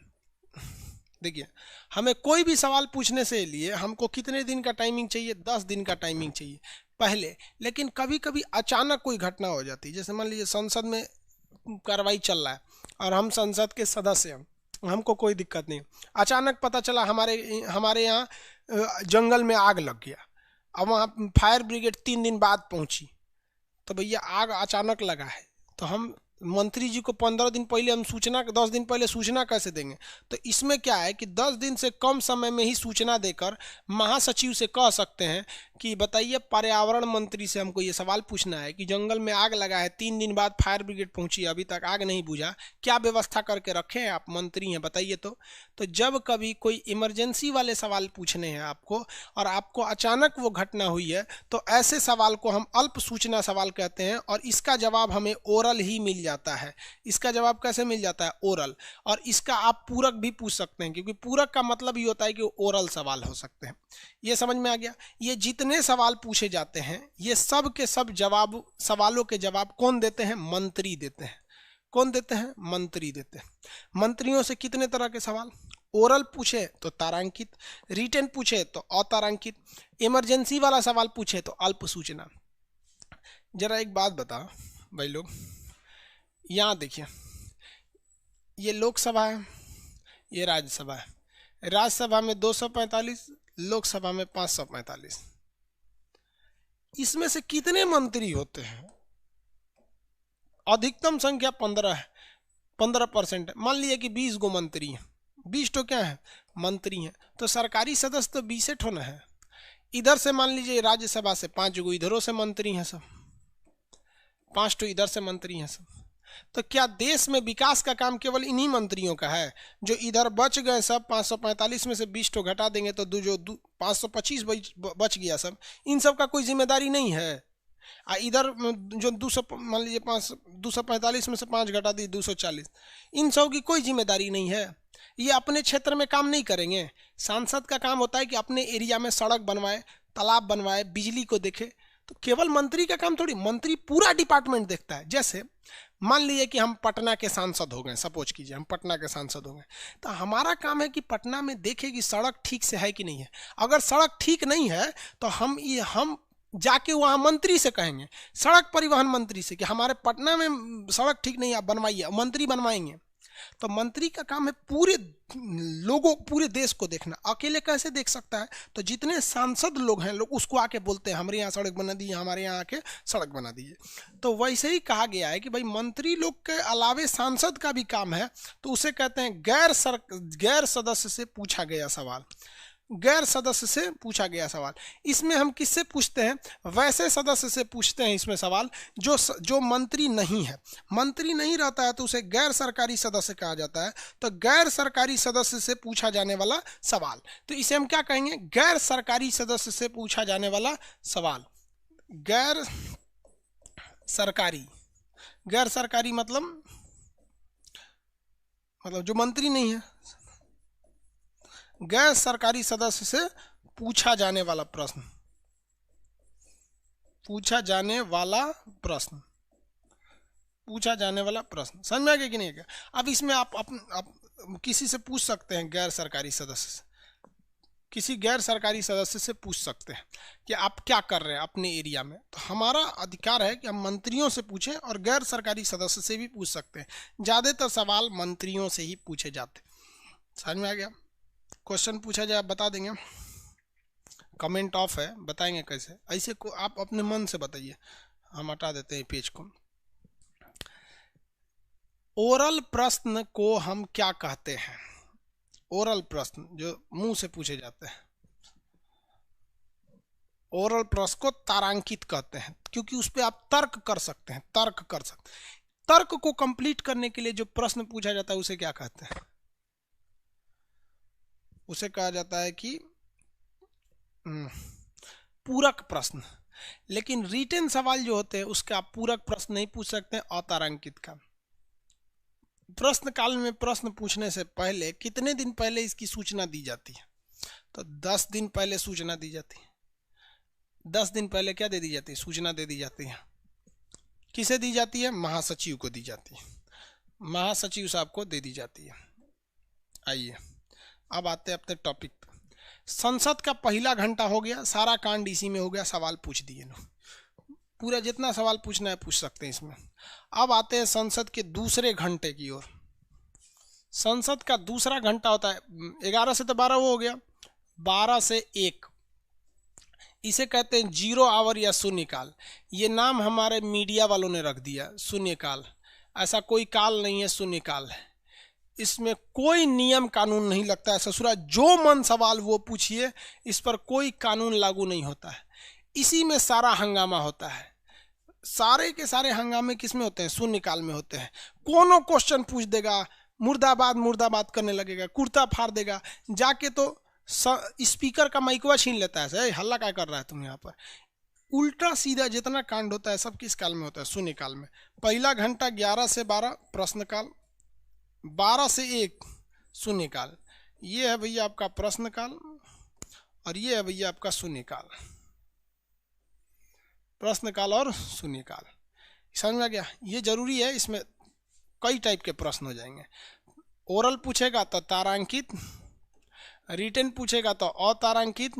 देखिए हमें कोई भी सवाल पूछने से लिए हमको कितने दिन का टाइमिंग चाहिए, 10 दिन का टाइमिंग चाहिए पहले। लेकिन कभी कभी अचानक कोई घटना हो जाती है, जैसे मान लीजिए संसद में कार्रवाई चल रहा है और हम संसद के सदस्य हैं, हमको कोई दिक्कत नहीं, अचानक पता चला हमारे यहाँ जंगल में आग लग गया। अब वहाँ फायर ब्रिगेड 3 दिन बाद पहुँची, तो भैया आग अचानक लगा है, तो हम मंत्री जी को 15 दिन पहले हम सूचना, 10 दिन पहले सूचना कैसे देंगे? तो इसमें क्या है कि 10 दिन से कम समय में ही सूचना देकर महासचिव से कह सकते हैं कि बताइए पर्यावरण मंत्री से हमको ये सवाल पूछना है कि जंगल में आग लगा है, 3 दिन बाद फायर ब्रिगेड पहुंची, अभी तक आग नहीं बुझा, क्या व्यवस्था करके रखे हैं, आप मंत्री हैं बताइए। तो जब कभी कोई इमरजेंसी वाले सवाल पूछने हैं आपको और आपको अचानक वो घटना हुई है, तो ऐसे सवाल को हम अल्प सूचना सवाल कहते हैं और इसका जवाब हमें ओरल ही मिल जाता है। इसका जवाब कैसे मिल जाता है? ओरल। और इसका आप पूरक भी पूछ सकते हैं, क्योंकि पूरक का मतलब ये होता है कि ओरल सवाल हो सकते हैं। ये समझ में आ गया? ये जितने सवाल पूछे जाते हैं ये सब के सब जवाब, सवालों के जवाब कौन देते हैं? मंत्री देते हैं। कौन देते हैं? मंत्री देते हैं। मंत्रियों से कितने तरह के सवाल? ओरल पूछे तो तारांकित, रिटन पूछे तो अतारांकित, इमरजेंसी वाला सवाल पूछे तो अल्प सूचना। जरा एक बात बता भाई लोग, यहाँ देखिए, ये लोकसभा है, ये राज्यसभा है। राज्यसभा में 245, लोकसभा में 545। इसमें से कितने मंत्री होते हैं? अधिकतम संख्या 15 है, 15%। मान लीजिए कि 20 गो मंत्री हैं, 20 तो क्या है? मंत्री हैं। तो सरकारी सदस्य तो 20 ठो है। इधर से मान लीजिए राज्यसभा से 5 गो इधरों से मंत्री हैं सब, 5 तो इधर से मंत्री हैं सब। तो क्या देश में विकास का काम केवल इन्हीं मंत्रियों का है? जो इधर बच गए सब, 545 में से 20 तो घटा देंगे तो जो 525 बच गया सब, इन सब का कोई जिम्मेदारी नहीं है? इधर जो 200, मान लीजिए 245 में से 5 घटा दी 240, इन सब की कोई जिम्मेदारी नहीं है। ये अपने क्षेत्र में काम नहीं करेंगे। सांसद का काम होता है कि अपने एरिया में सड़क बनवाए, तालाब बनवाए, बिजली को देखे। तो केवल मंत्री का काम थोड़ी, मंत्री पूरा डिपार्टमेंट देखता है। जैसे मान लीजिए कि हम पटना के सांसद हो गए, सपोज कीजिए हम पटना के सांसद हो गए, तो हमारा काम है कि पटना में देखें कि सड़क ठीक से है कि नहीं है। अगर सड़क ठीक नहीं है तो हम जाके वहाँ मंत्री से कहेंगे, सड़क परिवहन मंत्री से, कि हमारे पटना में सड़क ठीक नहीं है, आप बनवाइए। मंत्री बनवाएंगे। तो मंत्री का काम है पूरे लोगों, पूरे देश को देखना। अकेले कैसे देख सकता है? तो जितने सांसद लोग हैं, लोग उसको आके बोलते हैं हमारे यहाँ सड़क बना दीजिए, हमारे यहाँ आके सड़क बना दीजिए। तो वैसे ही कहा गया है कि भाई मंत्री लोग के अलावे सांसद का भी काम है, तो उसे कहते हैं गैर सदस्य से पूछा गया सवाल। गैर सदस्य से पूछा गया सवाल। इसमें हम किससे पूछते हैं? वैसे सदस्य से पूछते हैं इसमें सवाल जो मंत्री नहीं है। मंत्री नहीं रहता है तो उसे गैर सरकारी सदस्य कहा जाता है। तो गैर सरकारी सदस्य से पूछा जाने वाला सवाल, तो इसे हम क्या कहेंगे? गैर सरकारी सदस्य से पूछा जाने वाला सवाल। गैर सरकारी, गैर सरकारी मतलब जो मंत्री नहीं है। गैर सरकारी सदस्य से पूछा जाने वाला प्रश्न, पूछा जाने वाला प्रश्न, पूछा जाने वाला प्रश्न। समझ में आ गया कि नहीं? क्या अब इसमें आप किसी से पूछ सकते हैं, गैर सरकारी सदस्य से, किसी गैर सरकारी सदस्य से पूछ सकते हैं कि आप क्या कर रहे हैं अपने एरिया में। तो हमारा अधिकार है कि हम मंत्रियों से पूछें और गैर सरकारी सदस्य से भी पूछ सकते हैं। ज़्यादातर सवाल मंत्रियों से ही पूछे जाते। समझ में आ गया? क्वेश्चन पूछा जाए आप बता देंगे? कमेंट ऑफ है, बताएंगे कैसे? ऐसे को आप अपने मन से बताइए, हम हटा देते हैं पेज को। ओरल प्रश्न को हम क्या कहते हैं? ओरल प्रश्न जो मुंह से पूछे जाते हैं, ओरल प्रश्न को तारांकित कहते हैं, क्योंकि उस पर आप तर्क कर सकते हैं, तर्क कर सकते हैं। तर्क को कंप्लीट करने के लिए जो प्रश्न पूछा जाता है उसे क्या कहते हैं? उसे कहा जाता है कि पूरक प्रश्न। लेकिन रिटन सवाल जो होते हैं उसका आप पूरक प्रश्न नहीं पूछ सकते, अतारांकित का। प्रश्न काल में प्रश्न पूछने से पहले कितने दिन पहले इसकी सूचना दी जाती है? तो 10 दिन पहले सूचना दी जाती है। 10 दिन पहले क्या दे दी जाती है? सूचना दे दी जाती है। किसे दी जाती है? महासचिव को दी जाती है। महासचिव साहब को दे दी जाती है। आइए अब आते हैं अपने टॉपिक पर। संसद का पहला घंटा हो गया, सारा कांड इसी में हो गया, सवाल पूछ दिए लोग, पूरा जितना सवाल पूछना है पूछ सकते हैं इसमें। अब आते हैं संसद के दूसरे घंटे की ओर। संसद का दूसरा घंटा होता है 11 से तो 12 वो हो गया, 12 से 1, इसे कहते हैं 0 आवर या शून्यकाल। ये नाम हमारे मीडिया वालों ने रख दिया, शून्यकाल। ऐसा कोई काल नहीं है, शून्यकाल है। इसमें कोई नियम कानून नहीं लगता है ससुरा, जो मन सवाल वो पूछिए, इस पर कोई कानून लागू नहीं होता है। इसी में सारा हंगामा होता है। सारे के सारे हंगामे किस में होते हैं? शून्यकाल में होते हैं। कोनो क्वेश्चन पूछ देगा, मुर्दाबाद मुर्दाबाद करने लगेगा, कुर्ता फाड़ देगा, जाके तो स्पीकर का माइकवा छीन लेता है, हल्ला क्या कर रहा है तुम यहाँ पर। उल्टा सीधा जितना कांड होता है सब किस काल में होता है? शून्यकाल में। पहला घंटा 11 से 12 प्रश्नकाल, 12 से 1 शून्यकाल। ये है भैया आपका प्रश्नकाल और ये है भैया आपका शून्यकाल। प्रश्नकाल और शून्यकाल समझ में आ गया? ये जरूरी है, इसमें कई टाइप के प्रश्न हो जाएंगे। ओरल पूछेगा तो तारांकित, रिटन पूछेगा तो अतारांकित,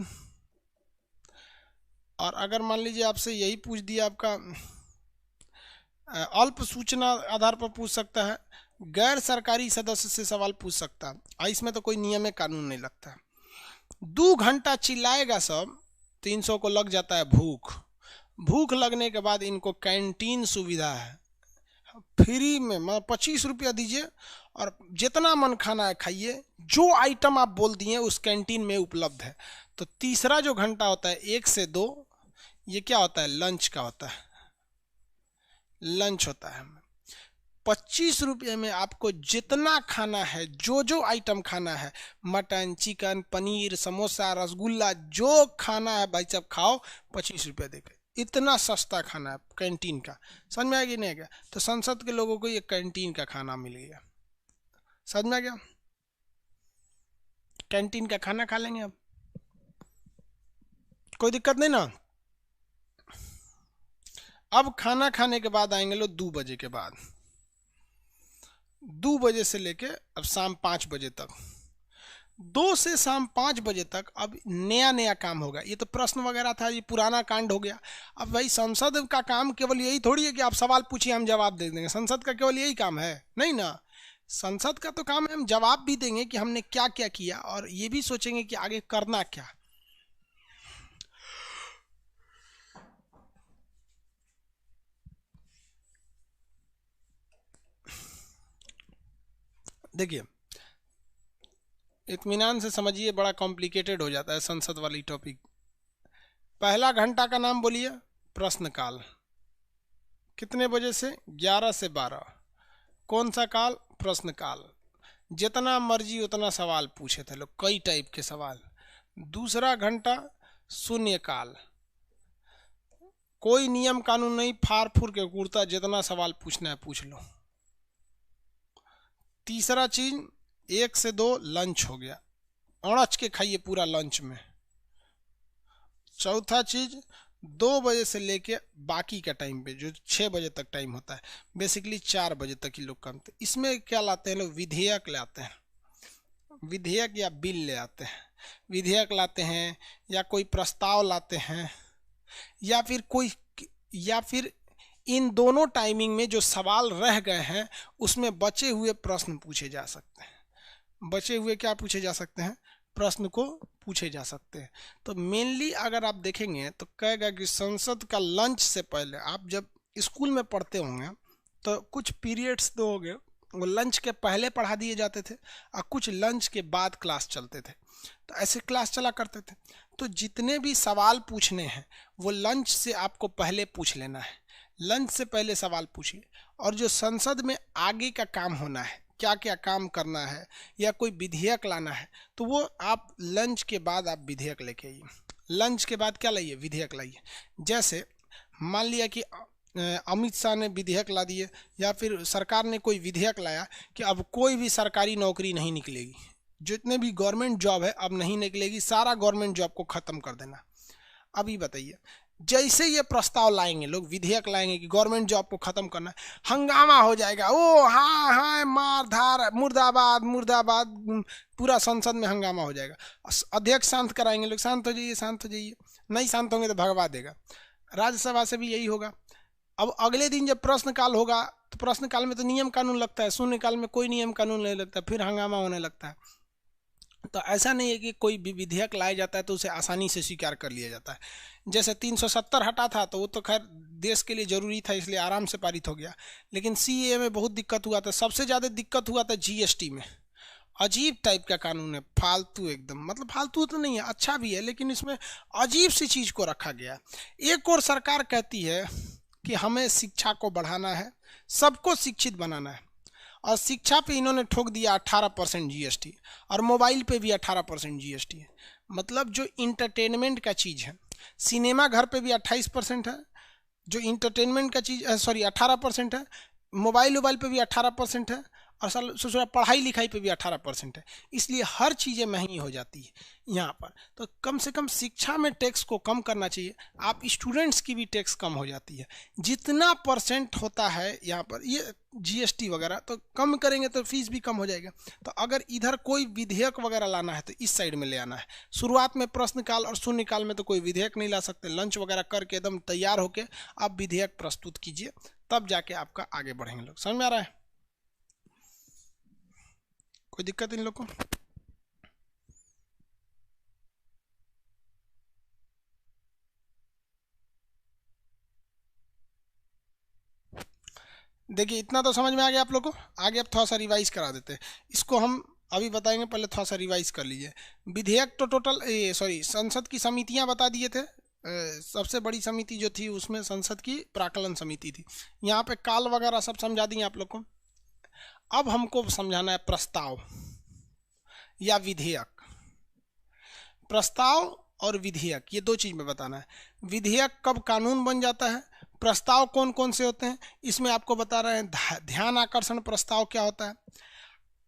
और अगर मान लीजिए आपसे यही पूछ दिया आपका अल्प सूचना आधार पर पूछ सकता है, गैर सरकारी सदस्य से सवाल पूछ सकता है। इसमें तो कोई नियम कानून नहीं लगता। 2 घंटा चिल्लाएगा सब, 300 को लग जाता है भूख। भूख लगने के बाद इनको कैंटीन सुविधा है, फ्री में, मतलब 25 रुपया दीजिए और जितना मन खाना है खाइए, जो आइटम आप बोल दिए उस कैंटीन में उपलब्ध है। तो तीसरा जो घंटा होता है 1 से 2, ये क्या होता है? लंच का होता है, लंच होता है। 25 रुपये में आपको जितना खाना है, जो जो आइटम खाना है, मटन, चिकन, पनीर, समोसा, रसगुल्ला, जो खाना है भाई साहब खाओ, 25 रुपये देकर। इतना सस्ता खाना है कैंटीन का। समझ में आ गया नहीं गया? तो संसद के लोगों को ये कैंटीन का खाना मिल गया। समझ में आ गया? कैंटीन का खाना खा लेंगे अब, कोई दिक्कत नहीं ना। अब खाना खाने के बाद आएंगे लोग 2 बजे के बाद, 2 बजे से लेके अब शाम 5 बजे तक, 2 से शाम 5 बजे तक अब नया नया काम होगा। ये तो प्रश्न वगैरह था, ये पुराना कांड हो गया। अब भाई संसद का काम केवल यही थोड़ी है कि आप सवाल पूछिए हम जवाब दे देंगे। संसद का केवल यही काम है? नहीं ना। संसद का तो काम है हम जवाब भी देंगे कि हमने क्या क्या किया, और ये भी सोचेंगे कि आगे करना क्या। देखिए इत्मीनान से समझिए, बड़ा कॉम्प्लिकेटेड हो जाता है संसद वाली टॉपिक। पहला घंटा का नाम बोलिए, प्रश्नकाल। कितने बजे से? 11 से 12। कौन सा काल? प्रश्नकाल। जितना मर्जी उतना सवाल पूछे थे लोग, कई टाइप के सवाल। दूसरा घंटा शून्यकाल, कोई नियम कानून नहीं, फार फूर के कूदता, जितना सवाल पूछना है पूछ लो। तीसरा चीज 1 से 2 लंच हो गया, अड़च के खाइए पूरा लंच में। चौथा चीज 2 बजे से लेके बाकी का टाइम पे जो 6 बजे तक टाइम होता है, बेसिकली 4 बजे तक ही लोग काम थे। इसमें क्या लाते हैं लोग? विधेयक लाते हैं, विधेयक या बिल ले आते हैं। विधेयक लाते हैं या कोई प्रस्ताव लाते हैं, या फिर इन दोनों टाइमिंग में जो सवाल रह गए हैं उसमें बचे हुए प्रश्न पूछे जा सकते हैं। बचे हुए क्या पूछे जा सकते हैं? प्रश्न को पूछे जा सकते हैं। तो मेनली अगर आप देखेंगे तो कहेगा कि संसद का लंच से पहले, आप जब स्कूल में पढ़ते होंगे तो कुछ पीरियड्स तो हो गए वो लंच के पहले पढ़ा दिए जाते थे और कुछ लंच के बाद क्लास चलते थे, तो ऐसे क्लास चला करते थे। तो जितने भी सवाल पूछने हैं वो लंच से आपको पहले पूछ लेना है, लंच से पहले सवाल पूछिए। और जो संसद में आगे का काम होना है, क्या क्या काम करना है या कोई विधेयक लाना है, तो वो आप लंच के बाद आप विधेयक लेके आइए। लंच के बाद क्या लाइए? विधेयक लाइए। जैसे मान लिया कि अमित शाह ने विधेयक ला दिए या फिर सरकार ने कोई विधेयक लाया कि अब कोई भी सरकारी नौकरी नहीं निकलेगी, जितने भी गवर्नमेंट जॉब है अब नहीं निकलेगी, सारा गवर्नमेंट जॉब को ख़त्म कर देना। अभी बताइए, जैसे ये प्रस्ताव लाएंगे लोग, विधेयक लाएंगे कि गवर्नमेंट जॉब को खत्म करना है, हंगामा हो जाएगा। ओ हाँ हाँ, मार धार, मुर्दाबाद मुर्दाबाद, पूरा संसद में हंगामा हो जाएगा। अध्यक्ष शांत कराएंगे लोग, शांत हो जाइए शांत हो जाइए, नहीं शांत होंगे तो भगवा देगा। राज्यसभा से भी यही होगा। अब अगले दिन जब प्रश्नकाल होगा तो प्रश्नकाल में तो नियम कानून लगता है, शून्यकाल में कोई नियम कानून नहीं लगता, फिर हंगामा होने लगता है। तो ऐसा नहीं है कि कोई भी विधेयक लाया जाता है तो उसे आसानी से स्वीकार कर लिया जाता है। जैसे 370 हटा था तो वो तो खैर देश के लिए ज़रूरी था, इसलिए आराम से पारित हो गया। लेकिन सीएए में बहुत दिक्कत हुआ था, सबसे ज़्यादा दिक्कत हुआ था जीएसटी में। अजीब टाइप का कानून है, फालतू एकदम, मतलब फालतू तो नहीं है, अच्छा भी है, लेकिन इसमें अजीब सी चीज़ को रखा गया। एक और सरकार कहती है कि हमें शिक्षा को बढ़ाना है, सबको शिक्षित बनाना है, और शिक्षा पे इन्होंने ठोक दिया 18% जीएसटी, और मोबाइल पे भी 18% जीएसटी है। मतलब जो इंटरटेनमेंट का चीज़ है, सिनेमा घर पे भी 28% है, जो इंटरटेनमेंट का चीज़ 18% है, मोबाइल पे भी 18% है, और ससुरा पढ़ाई लिखाई पे भी 18% है। इसलिए हर चीज़ें महंगी हो जाती है यहाँ पर। तो कम से कम शिक्षा में टैक्स को कम करना चाहिए। आप स्टूडेंट्स की भी टैक्स कम हो जाती है, जितना परसेंट होता है यहाँ पर ये जीएसटी वगैरह, तो कम करेंगे तो फीस भी कम हो जाएगा। तो अगर इधर कोई विधेयक वगैरह लाना है तो इस साइड में ले आना है। शुरुआत में प्रश्नकाल और शून्यकाल में तो कोई विधेयक नहीं ला सकते, लंच वगैरह करके एकदम तैयार होके आप विधेयक प्रस्तुत कीजिए, तब जाके आपका आगे बढ़ेंगे लोग। समझ में आ रहा है? कोई दिक्कत इन लोग को? देखिए इतना तो समझ में आ गया आप लोग को। आगे अब थोड़ा सा रिवाइज करा देते हैं इसको, हम अभी बताएंगे, पहले थोड़ा सा रिवाइज कर लीजिए। विधेयक तो टोटल संसद की समितियां बता दिए थे। सबसे बड़ी समिति जो थी उसमें संसद की प्राक्कलन समिति थी। यहाँ पे काल वगैरह सब समझा दिए आप लोग को। अब हमको समझाना है प्रस्ताव या विधेयक। प्रस्ताव और विधेयक, ये दो चीज में बताना है। विधेयक कब कानून बन जाता है, प्रस्ताव कौन कौन से होते हैं, इसमें आपको बता रहे हैं। ध्यान आकर्षण प्रस्ताव क्या होता है,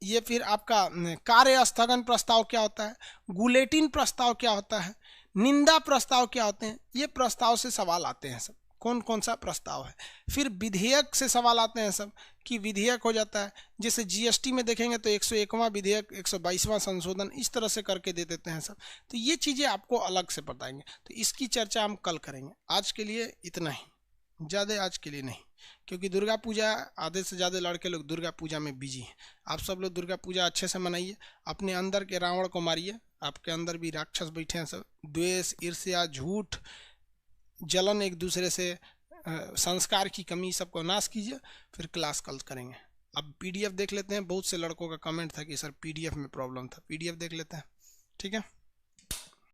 ये फिर आपका कार्य स्थगन प्रस्ताव क्या होता है, गुलेटिन प्रस्ताव क्या होता है, निंदा प्रस्ताव क्या होते हैं। ये प्रस्ताव से सवाल आते हैं सब, कौन कौन सा प्रस्ताव है। फिर विधेयक से सवाल आते हैं सब कि विधेयक हो जाता है। जैसे जीएसटी में देखेंगे तो 101वां विधेयक, 122वां संशोधन, इस तरह से करके दे देते हैं सब। तो ये चीज़ें आपको अलग से बताएंगे, तो इसकी चर्चा हम कल करेंगे। आज के लिए इतना ही, ज़्यादा आज के लिए नहीं, क्योंकि दुर्गा पूजा आधे से ज़्यादा लड़के लोग दुर्गा पूजा में बिजी हैं। आप सब लोग दुर्गा पूजा अच्छे से मनाइए, अपने अंदर के रावण को मारिए। आपके अंदर भी राक्षस बैठे हैं सब, द्वेष, ईर्ष्या, झूठ, जलन, एक दूसरे से संस्कार की कमी, सबको नाश कीजिए। फिर क्लास कल करेंगे। अब पीडीएफ देख लेते हैं, बहुत से लड़कों का कमेंट था कि सर पीडीएफ में प्रॉब्लम था, पीडीएफ देख लेते हैं। ठीक है।